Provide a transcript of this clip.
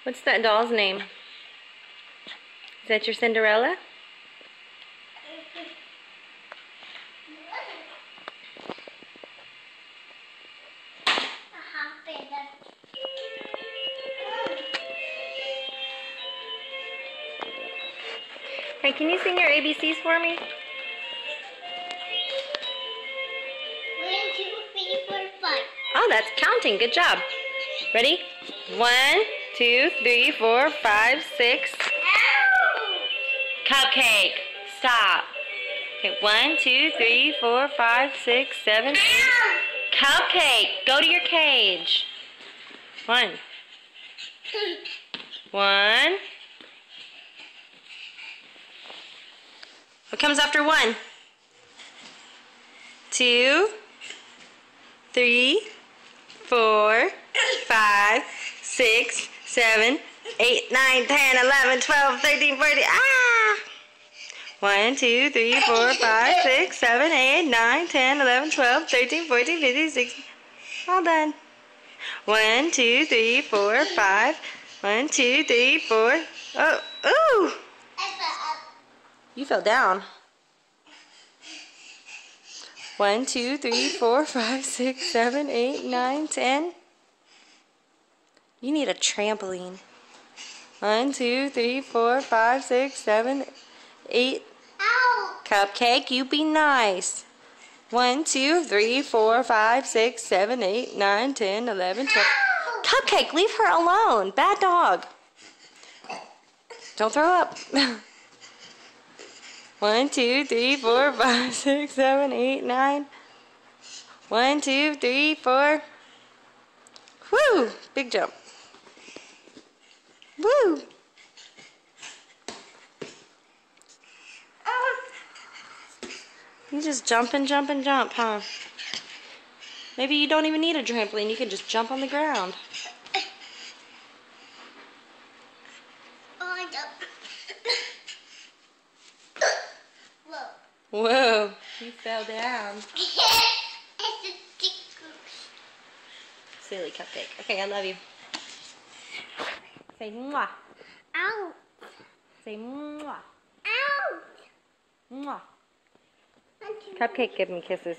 What's that doll's name? Is that your Cinderella? Hey, can you sing your ABCs for me? 1, 2, 3, 4, 5. Oh, that's counting. Good job. Ready? 1, 2, 3, 4, 5, 6. Cupcake. Stop. Okay, 1, 2, 3, 4, 5, 6, 7, 8. Cupcake. Go to your cage. 1. 1. What comes after 1? 2, 3, 4, 5, 6, 7, 8, 9, 10, 11, 12, 13, 14. Ah! 1, 2, 3, 4, 5, 6, 7, 8, 9, 10, 11, 12, 13, 14, 15, 16. All done. 1, 2, 3, 4, 5. 1, 2, 3, 4. Oh, ooh! You fell down. 1, 2, 3, 4, 5, 6, 7, 8, 9, 10. You need a trampoline. 1, 2, 3, 4, 5, 6, 7, 8. Ow! Cupcake, you be nice. 1, 2, 3, 4, 5, 6, 7, 8, 9, 10, 11, 12. Ow! Cupcake, leave her alone. Bad dog. Don't throw up. 1, 2, 3, 4, 5, 6, 7, 8, 9. 1, 2, 3, 4. Woo! Big jump. Woo! You just jump and jump and jump, huh? Maybe you don't even need a trampoline. You can just jump on the ground. I don't. Whoa. Whoa, you fell down. It's a sticker. Silly Cupcake. Okay, I love you. Say mwah. Ow. Say mwah. Ow. Mwah. Cupcake, give me kisses.